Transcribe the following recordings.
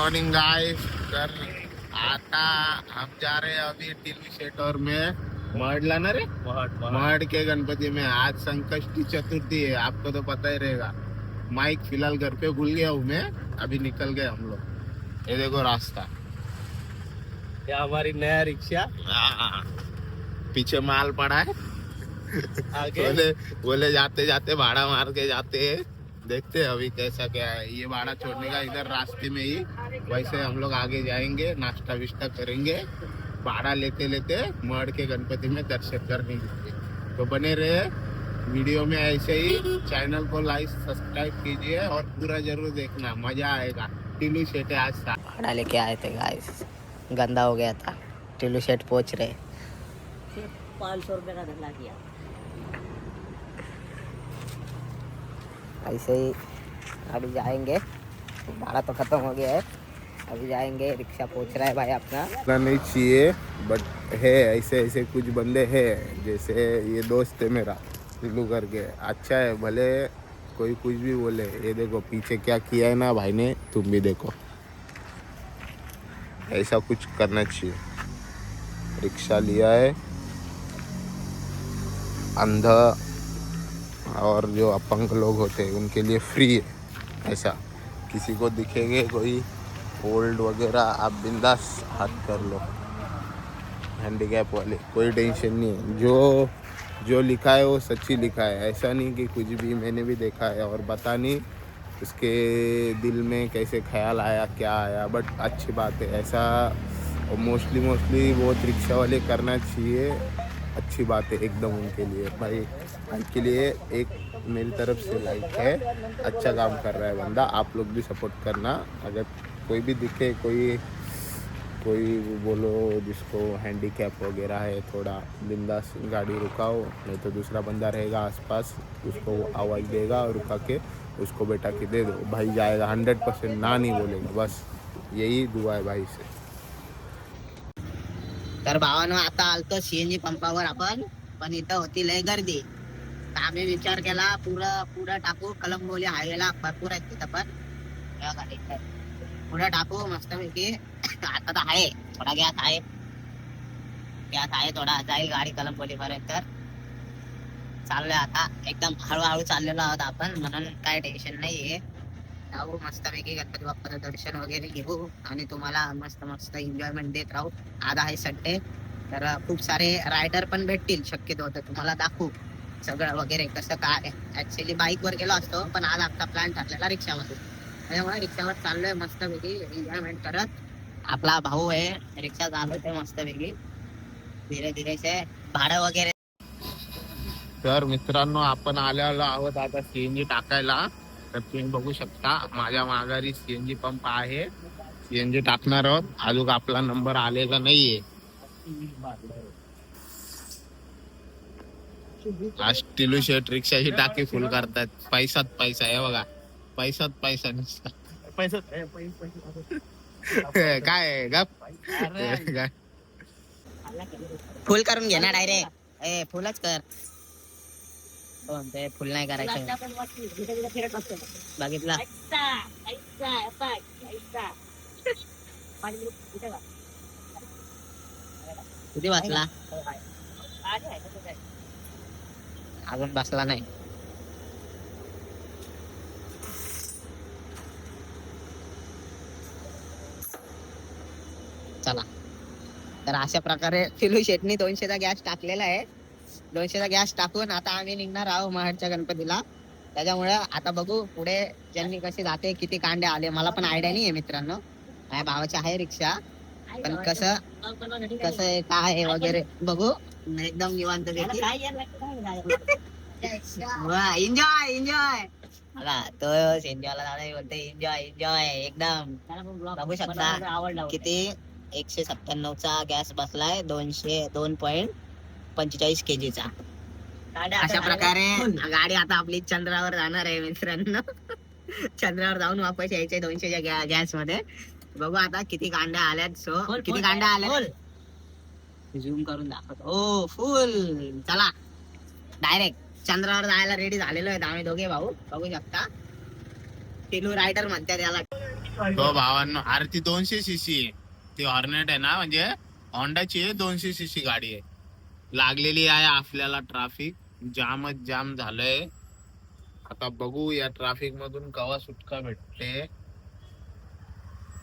Morning guys. तर आता हम जा रहे हैं अभी टिल्लू शेटर में महड लाना रे महड के गणपति में। आज संकष्टी चतुर्थी है, आपको तो पता ही रहेगा। माइक फिलहाल घर पे भूल गया हूँ मैं, अभी निकल गए हम लोग। ये देखो रास्ता, ये हमारी नया रिक्शा। पीछे माल पड़ा है। आगे बोले जाते जाते भाड़ा मार के जाते हैं। देखते हैं अभी कैसा क्या है। ये भाड़ा छोड़ने का इधर रास्ते में ही, वैसे हम लोग आगे जाएंगे, नाश्ता विश्ता करेंगे, भाड़ा लेते लेते महड के गणपति में दर्शन करने के लिए। तो बने रहे वीडियो में ऐसे ही। चैनल को लाइक सब्सक्राइब कीजिए और पूरा जरूर देखना, मजा आएगा। टिल्लू शेट आज भाड़ा लेके आए थे गाइस, गंदा हो गया था। टिल्लू शेट पहुंच रहे। 500 रुपये का धंधा किया। ऐसे ही अभी जाएंगे, भाड़ा तो खत्म हो गया है, अभी जाएंगे। रिक्शा पहुंच रहा है भाई अपना। नहीं चाहिए बट है, ऐसे ऐसे कुछ बंदे हैं। जैसे ये दोस्त है मेरा टिल्लू करके, अच्छा है, भले कोई कुछ भी बोले। ये देखो पीछे क्या किया है ना भाई ने, तुम भी देखो। ऐसा कुछ करना चाहिए। रिक्शा लिया है, अंधा और जो अपंग लोग होते हैं उनके लिए फ्री है। ऐसा किसी को दिखेंगे कोई ओल्ड वगैरह, आप बिंदास हाथ कर लो। हैंडीकैप वाले कोई टेंशन नहीं है। जो लिखा है वो सच्ची लिखा है। ऐसा नहीं कि कुछ भी, मैंने भी देखा है और पता नहीं उसके दिल में कैसे ख्याल आया, क्या आया, बट अच्छी बात है। ऐसा मोस्टली बहुत रिक्शा वाले करना चाहिए। अच्छी बात है एकदम उनके लिए। भाई उनके लिए एक मेरी तरफ से लाइक है, अच्छा काम कर रहा है बंदा। आप लोग भी सपोर्ट करना। अगर कोई भी दिखे, कोई बोलो जिसको हैंडीकैप वगैरह है, थोड़ा बिंदास गाड़ी रुकाओ, नहीं तो दूसरा बंदा रहेगा आसपास, उसको आवाज़ देगा और रुका के उसको बैठा के दे दो, भाई जाएगा 100%, ना नहीं बोलेगा। बस यही दुआ है भाई से। तर भावानं आता आलतो सीएनजी पंपावर आपण, पण इथं होती लय गर्दी। तर आम्ही विचार केला पुढं टाकू, कलंबोली हायवेला भरपूर आहेत तिथं, पण पुढं टाकू मस्तपैकी। आता तर आहे थोडा गॅस आहे थोडा, जाईल गाडी कलंबोली पर्यंत। तर चाललोय आता, एकदम हळूहळू चाललेलो आहोत आपण, म्हणून काय टेन्शन नाहीये। जाऊ मस्तपैकी, गणपती बाप्पाचं दर्शन वगैरे घेऊ आणि तुम्हाला मस्त एन्जॉयमेंट देत राहू। आज आहे संडे, तर खूप सारे रायडर पण भेटतील शक्यतो, तर तुम्हाला दाखवू सगळं वगैरे कसं काय। ऍक्च्युली बाईकवर गेलो असतो, पण आज आमचा प्लॅन ठरलेला रिक्षामध्ये, त्यामुळे रिक्षावर चाललोय मस्तपैकी एन्जॉयमेंट करत। आपला भाऊ आहे, रिक्षा चालवते मस्तपैकी धीरे धीरे से, भाडं वगैरे। तर मित्रांनो, आपण आलेलो आहोत आता सीएनजी टाकायला। तर तुम्ही बघू शकता माझ्या माघारी सीएनजी पंप आहे, सीएनजी टाकणार आहोत। अजून आपला नंबर आलेला नाहीये। आज टिल्लू शेट रिक्षाची टाकी फुल करतात। पैसा आहे बघा, पैसा नुसता काय गप काय फुल करून घे ना डायरेक्ट, फुलच कर। ते फुल नाही करायचं, बघितला। किती वाजला? अजून बसला नाही। चला, तर अशा प्रकारे टिल्लू शेटनी 200चा गॅस टाकलेला आहे। 200चा गॅस टाकून आता आम्ही निघणार आहोत महडच्या गणपतीला। त्याच्यामुळे आता बघू पुढे ज्यांनी कसे जाते, किती कांडे आले, मला पण आयडिया नाही आहे मित्रांनो। माझ्या भावाची आहे रिक्षा, पण कसं आहे काय आहे वगैरे बघू एकदम निवांत पैकी। एन्जॉय बघा, तो एन्जॉयला जाणार बोलते, एन्जॉय एकदम। बघू शकता किती 197चा गॅस बसलाय, 2.45 kgचा। अशा प्रकारे गाडी आता आपली चंद्रावर जाणार आहे मित्रांनो। चंद्रावर जाऊन वापस यायचे 200च्या गॅस मध्ये। बघू आता किती कांड्या आल्यात। किती कांड्या आल्यात झूम करून दाखवतो। ओ फुल, चला डायरेक्ट चंद्रावर जायला रेडी झालेलो आहे आम्ही दोघे भाऊ, बघू शकता। टिल्लू रायडर म्हणतात याला। तो भावांनो अरे ती 200cc आहे ती हॉर्नेट आहे ना म्हणजे होंडाची आहे 200cc गाडी आहे. लागलेली आहे आपल्याला ट्रॅफिक जामच जाम झालंय. आता बघू या ट्रॅफिक मधून केव्हा सुटका भेटते.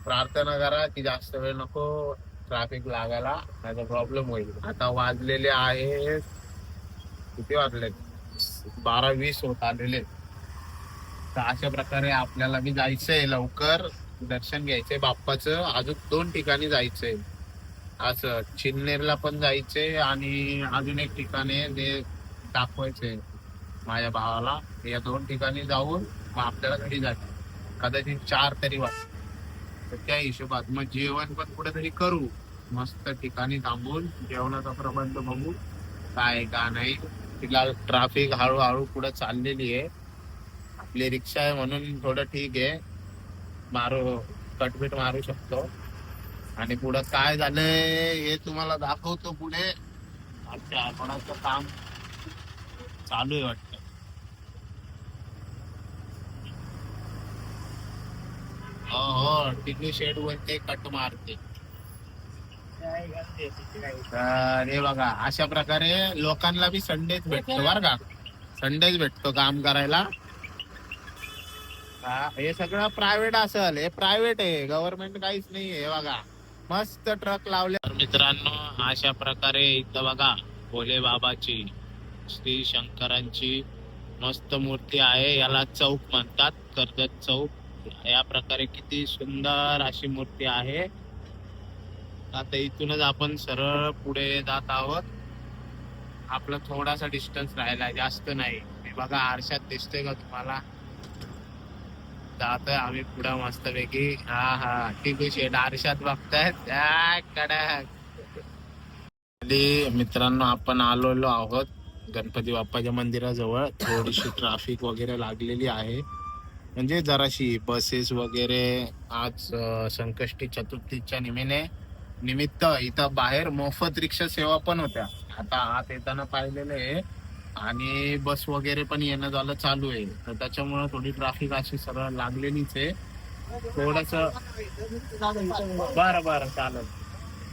प्रार्थना करा की जास्त वेळ नको ट्रॅफिक लागायला नाही प्रॉब्लेम होईल. आता वाजलेले आहेत किती वाजले 12:20 होत आलेले. तर अशा प्रकारे आपल्याला बी जायचंय लवकर दर्शन घ्यायचंय बाप्पाचं. अजून 2 ठिकाणी जायचंय असं चिन्नेरला पण जायचंय आणि अजून एक ठिकाणी ते दाखवायचंय माझ्या भावाला. या 2 ठिकाणी जाऊन मग आपल्याला घरी जायचं कदाचित 4 तरी वाजता. तर त्या हिशोबात मग जेवण पण कुठेतरी करू मस्त ठिकाणी थांबून जेवणाचा प्रबंध बघू काय का नाही. तिला ट्रॅफिक हळूहळू पुढे चाललेली आहे. आपली रिक्षा आहे म्हणून थोडं ठीक आहे कटबीट मारू शकतो. आणि पुढं काय झालंय हे तुम्हाला दाखवतो पुढे. अच्छा कोणाचं काम चालू आहे वाटतं. हो टिकली शेड वरती कट मारते. तर हे बघा अशा प्रकारे लोकांना बी संडेच भेटतो बरं का. संडेच भेटतो काम करायला. हे सगळं प्रायव्हेट असेल हे प्रायव्हेट आहे गव्हर्नमेंट काहीच नाही आहे. बघा मस्त ट्रक लावले. मित्रांनो अशा प्रकारे इथं बघा भोले बाबाची श्री शंकरांची मस्त मूर्ती आहे. याला चौक म्हणतात कर्जत चौक. या प्रकारे किती सुंदर अशी मूर्ती आहे. आता इथूनच आपण सरळ पुढे जात आहोत. आपला थोडासा डिस्टन्स राहिला जास्त नाही. हे बघा आरशात दिसतोय का तुम्हाला. जातोय आम्ही पुढे मस्त पैकी. हा ठीक शेड आरशात बघतायत कडक. मित्रांनो आपण आलेलो आहोत गणपती बाप्पाच्या मंदिराजवळ. थोडीशी ट्रॅफिक वगैरे लागलेली आहे म्हणजे जराशी बसेस वगैरे आज संकष्टी चतुर्थीच्या निमित्त इथं बाहेर मोफत रिक्षा सेवा पण होत्या. आता आत येताना पाहिलेलं आहे आणि बस वगैरे पण येणं झालं चालू आहे. तर त्याच्यामुळे थोडी ट्रॅफिक अशी सरळ लागलेलीच आहे थोडस. बरं चालेल.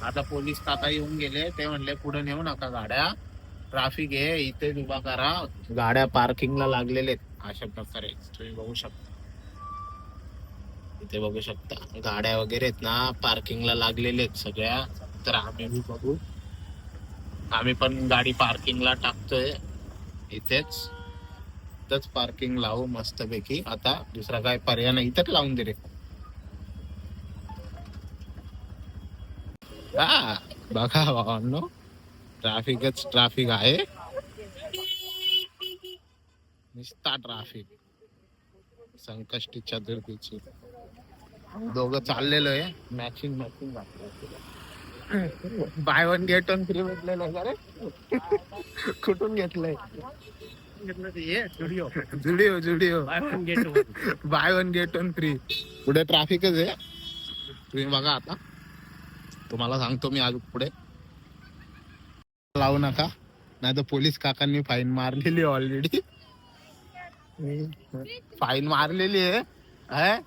आता पोलीस काका येऊन गेले ते म्हणले पुढे नेऊ नका गाड्या ट्रॅफिक आहे इथे उभा करा. गाड्या पार्किंगला लागलेले आहेत अशा प्रकारे तुम्ही बघू शकता. इथे बघू शकता गाड्या वगैरे आहेत ना पार्किंगला लागलेले आहेत सगळ्या. तर आम्ही बघू आम्ही पण गाडी पार्किंगला टाकतोय इथेच पार्किंग लावू मस्त पैकी. आता दुसरा काय पर्याय नाही इथंच लावून दे रे. बघा भावांनो ट्रॅफिकच ट्रॅफिक आहे नुसता ट्रॅफिक. संकष्टी चतुर्थीची दोघं चाललेलो आहे मॅचिंग बाय 1 गेट 1 फ्री भेटलेलं का रे. कुठून घेतलंय जुडिओ बाय 1 गेट 1 फ्री. पुढे ट्रॅफिकच आहे तुम्ही बघा. आता तुम्हाला सांगतो मी अजून पुढे लावू नका नाही तर पोलीस काकांनी फाईन मारलेली ऑलरेडी. फाईन मारलेली आहे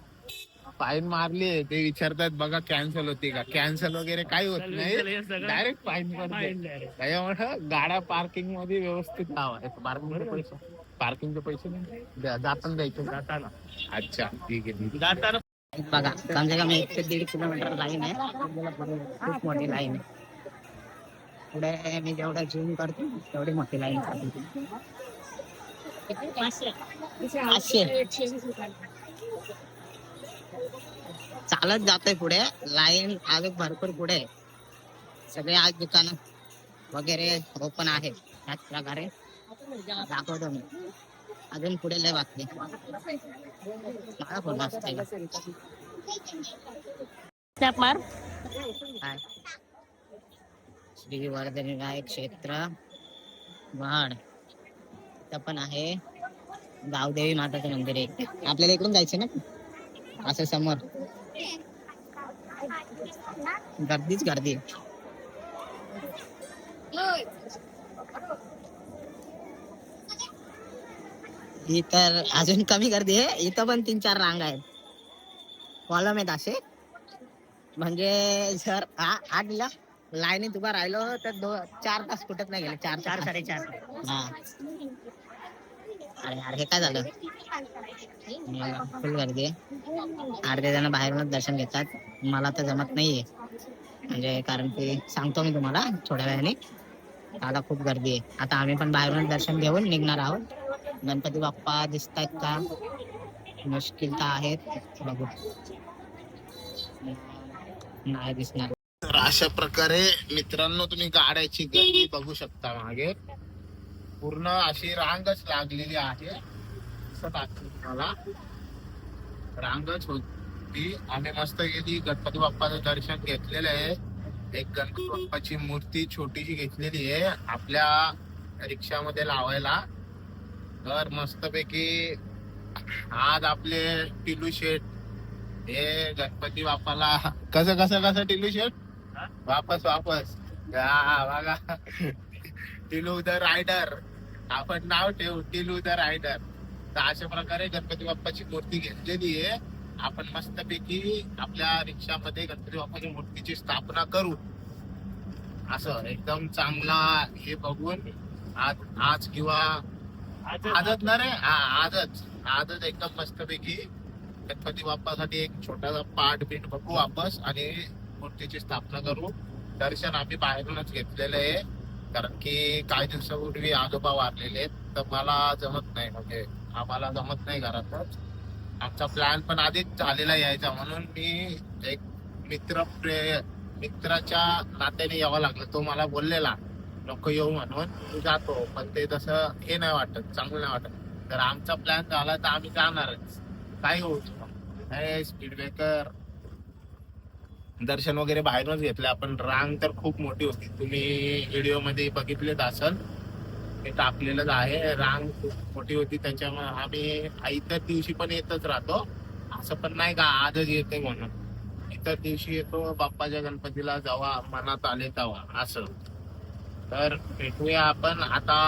फाईन मारली आहे. ते विचारतात बघा कॅन्सल होती का. कॅन्सल वगैरे काही होत नाही डायरेक्ट फाईन पडते. त्याच्यामुळे गाड्या पार्किंग मध्ये व्यवस्थित लावायचं. पार्किंगचे पैसे नाही जाताना द्यायचे जाताना. अच्छा ठीक आहे जाताना बघा कम से कम 1 ते 1.5 किलोमीटर लाईन आहे. खूप मोठी लाईन आहे. पुढे मी जेवढा झूम करतो तेवढी मोठी लाईन करतो. 500 चालत जातोय पुढे. लाईन अजून भरपूर पुढे. सगळे आज दुकान वगैरे ओपन आहे. त्याच प्रकारे दाखवतो मी. अजून पुढे लय बाकी मला फोन वाजतोय. श्री वर्धनी विनायक क्षेत्र महाड इथं पण आहे. गावदेवी माताचं मंदिर आहे. आपल्याला इकडून जायचं ना असं समोर गर्दीच गर्दी. ही तर अजून कमी गर्दी आहे. इथं पण 3-4 रांग आहेत. कॉलम आहेत असे, म्हणजे जर आठला लाईनीत उभा राहिलो तर 4 तास कुठत नाही गेले. 4 साडेचार. हा अरे यार हे काय झालं, फुल गर्दी आहे. अर्धे जण बाहेरूनच दर्शन घेतात. मला तर जमत नाहीये, म्हणजे कारण की सांगतो मी तुम्हाला थोड्या वेळाने. आता खूप गर्दी आहे. आता आम्ही पण बाहेरून दर्शन घेऊन निघणार आहोत. गणपती बाप्पा दिसत आहेत का, मुश्किल तर आहेत. बघू, नाही दिसणार. तर अशा प्रकारे मित्रांनो तुम्ही गाड्याची गर्दी बघू शकता. मागे पूर्ण अशी रांगच लागलेली आहे. असं दाखवलं तुम्हाला, रांगच होती. आम्ही मस्त गेली गणपती बाप्पाचं दर्शन घेतलेलं आहे. एक गणपती बाप्पाची मूर्ती छोटीशी घेतलेली आहे आपल्या रिक्षामध्ये लावायला. तर मस्तपैकी आज आपले टिलू शेठ हे गणपती बाप्पाला कसं टिलू शेठ वापस बघा टिलू द रायडर, आपण नाव ठेवू टिलू द रायडर. तर अशा प्रकारे गणपती बाप्पाची मूर्ती घेतलेली आहे. आपण मस्तपैकी आपल्या रिक्षामध्ये गणपती बाप्पाची मूर्तीची स्थापना करू. असं एकदम चांगला हे बघून आज किंवा आजच ना रे, आजच एकदम मस्तपैकी गणपती बाप्पासाठी एक छोटासा पाठ बीट बघू वापस आणि मूर्तीची स्थापना करू. दर्शन आम्ही बाहेरूनच घेतलेलं आहे, कारण की काही दिवसापूर्वी आजोबा वारलेले आहेत. तर मला जमत नाही, म्हणजे आम्हाला जमत नाही घरातच. आमचा प्लॅन पण आधीच झालेला यायचा, म्हणून मी एक मित्राच्या नात्याने यावं लागलं. तो मला बोललेला नको येऊ म्हणून, तू जातो, पण ते तसं हे नाही वाटत, चांगलं नाही वाटत. तर आमचा प्लॅन झाला तर आम्ही जाणारच, काय होऊ. स्पीड ब्रेकर दर्शन वगैरे बाहेरूनच घेतलं आपण. रांग तर खूप मोठी होती, तुम्ही व्हिडिओ मध्ये बघितलेच असेल, ते टाकलेलंच आहे. रांग खूप मोठी होती, त्याच्यामुळे आम्ही इतर दिवशी पण येतच राहतो. असं पण नाही का आजच येते म्हणून, इतर दिवशी येतो बाप्पाच्या गणपतीला जेव्हा मनात आले तेव्हा. असं तर भेटूया आपण आता.